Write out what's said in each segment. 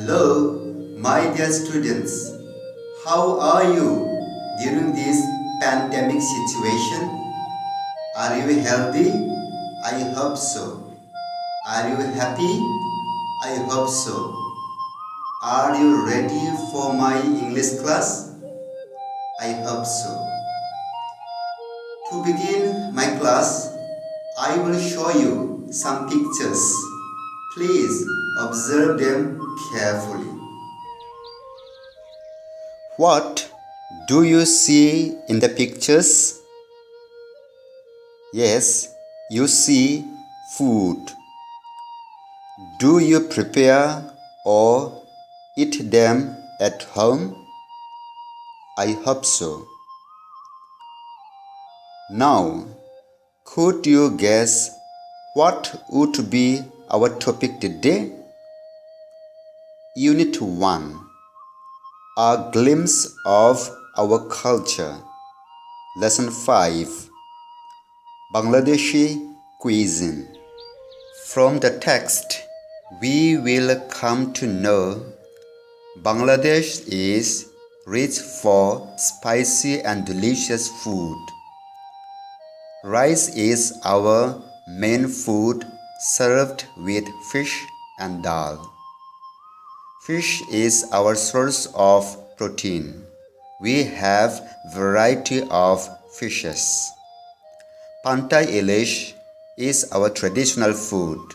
Hello, my dear students. How are you during this pandemic situation? Are you healthy? I hope so. Are you happy? I hope so. Are you ready for my English class? I hope so. To begin my class, I will show you some pictures. Please observe them carefully. What do you see in the pictures? Yes, you see food. Do you prepare or eat them at home? I hope so. Now, could you guess what would be our topic today? Unit 1. A glimpse of our culture. Lesson 5. Bangladeshi cuisine. From the text, we will come to know Bangladesh is rich for spicy and delicious food. Rice is our main food, served with fish and dal. Fish is our source of protein. We have variety of fishes. Pantai Ilish is our traditional food,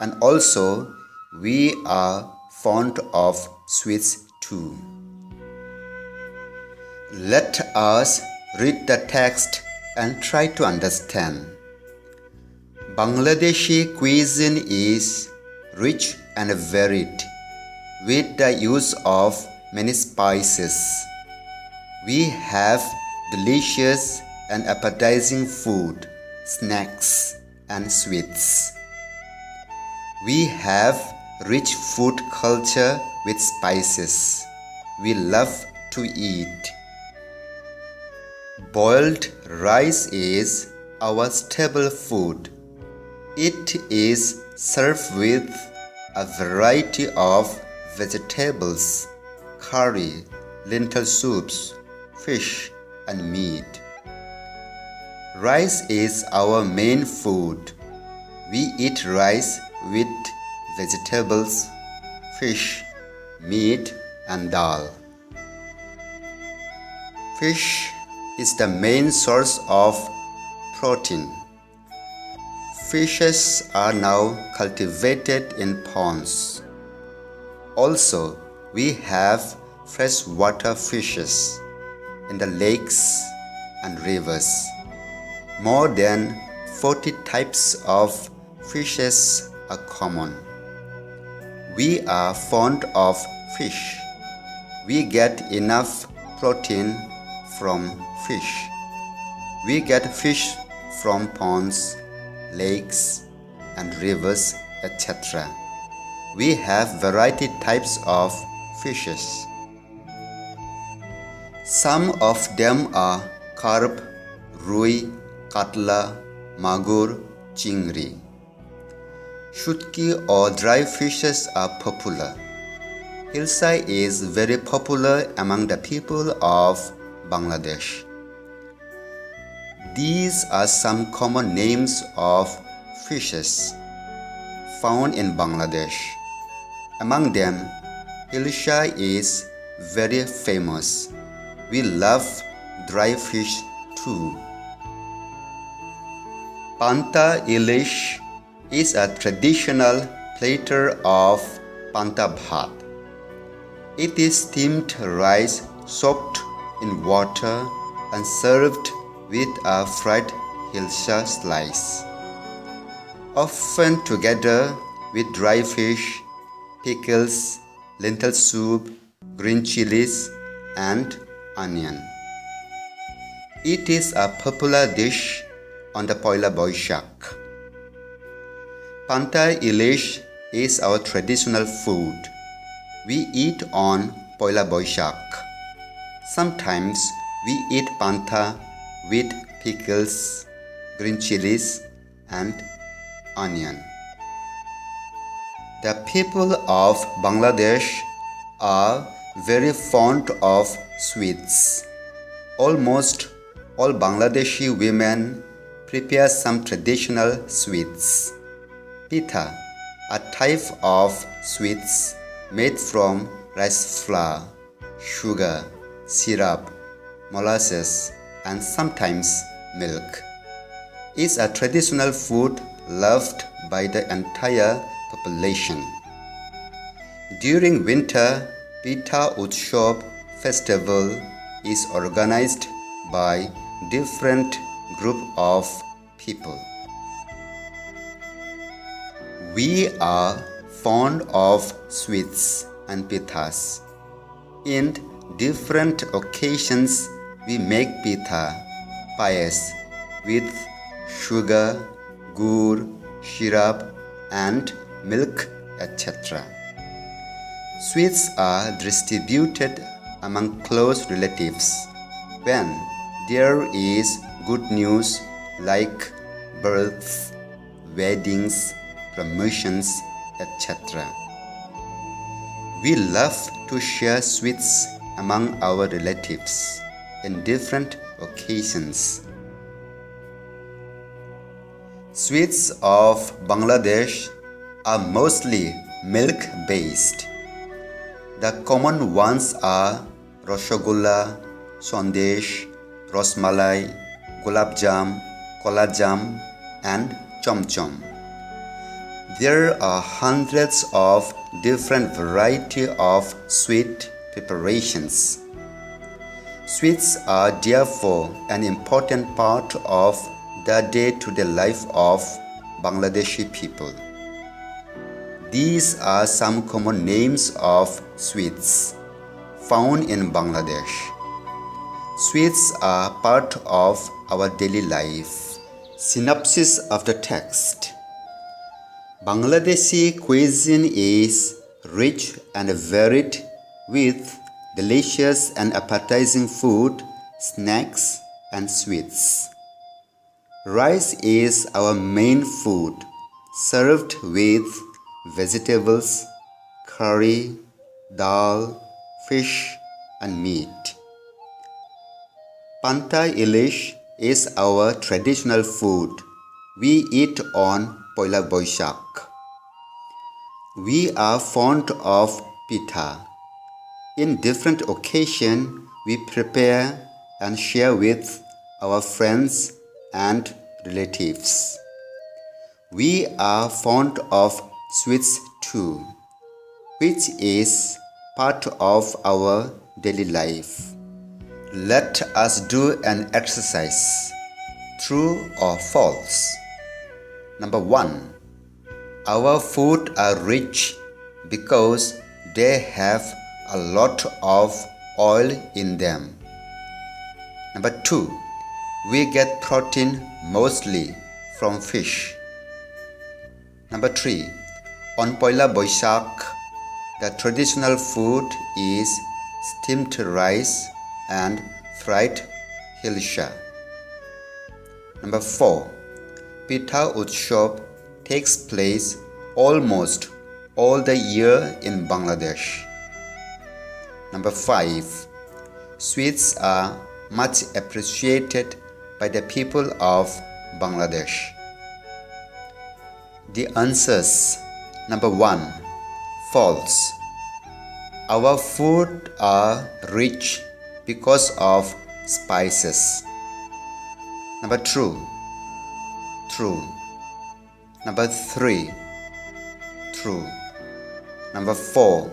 and also we are fond of sweets too. Let us read the text and try to understand. Bangladeshi cuisine is rich and varied, with the use of many spices. We have delicious and appetizing food, snacks, and sweets. We have rich food culture with spices. We love to eat. Boiled rice is our staple food. It is served with a variety of vegetables, curry, lentil soups, fish, and meat. Rice is our main food. We eat rice with vegetables, fish, meat, and dal. Fish is the main source of protein. Fishes are now cultivated in ponds. Also, we have freshwater fishes in the lakes and rivers. More than 40 types of fishes are common. We are fond of fish. We get enough protein from fish. We get fish from ponds, lakes, and rivers, etc. We have variety types of fishes. Some of them are carp, rui, katla, magur, chingri. Shutki or dry fishes are popular. Hilsa is very popular among the people of Bangladesh. These are some common names of fishes found in Bangladesh. Among them, Hilsa is very famous. We love dry fish too. Panta Ilish is a traditional platter of panta bhat. It is steamed rice soaked in water and served with a fried hilsa slice, often together with dry fish, pickles, lentil soup, green chilies, and onion. It is a popular dish on the Poila Boishakh. Panta Ilish is our traditional food. We eat on Poila Boishakh. Sometimes we eat panta with pickles, green chilies, and onion. The people of Bangladesh are very fond of sweets. Almost all Bangladeshi women prepare some traditional sweets. Pitha, a type of sweets made from rice flour, sugar, syrup, molasses, and sometimes milk, is a traditional food loved by the entire population. During winter, Pitha Utshab festival is organized by different group of people. We are fond of sweets and pithas. In different occasions, we make pitha, payas, with sugar, gur, syrup, and milk, etc. Sweets are distributed among close relatives when there is good news like births, weddings, promotions, etc. We love to share sweets among our relatives in different occasions. Sweets of Bangladesh are mostly milk-based. The common ones are Rasgulla, Sandesh, Rasmalai, Gulab Jam, Kola Jam, and Chom Chom. There are hundreds of different varieties of sweet preparations. Sweets are therefore an important part of the day-to-day life of Bangladeshi people. These are some common names of sweets found in Bangladesh. Sweets are part of our daily life. Synopsis of the text. Bangladeshi cuisine is rich and varied with delicious and appetizing food, snacks, and sweets. Rice is our main food, served with vegetables, curry, dal, fish, and meat. Panta Ilish is our traditional food. We eat on Poila Boishak. We are fond of pitha. In different occasions, we prepare and share with our friends and relatives. We are fond of sweets too, which is part of our daily life. Let us do an exercise. True or false? Number 1. Our food are rich because they have a lot of oil in them. Number 2. We get protein mostly from fish. Number 3. On Poila Boishak, the traditional food is steamed rice and fried hilsha. Number 4. Pitha Utshab takes place almost all the year in Bangladesh. Number 5. Sweets are much appreciated by the people of Bangladesh. The answers. Number 1. False. Our food are rich because of spices. Number 2. True. Number 3. True. Number 4.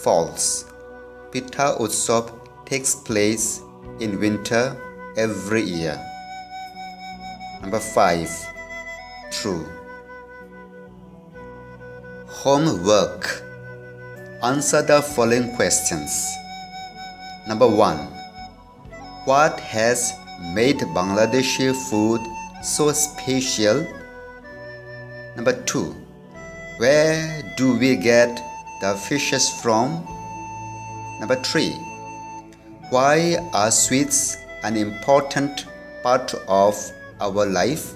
False. Pitha Utshab takes place in winter every year. Number 5. True. Homework. Answer the following questions. Number 1. What has made Bangladeshi food so special? Number 2. Where do we get the fishes from? Number 3. Why are sweets an important part of our life?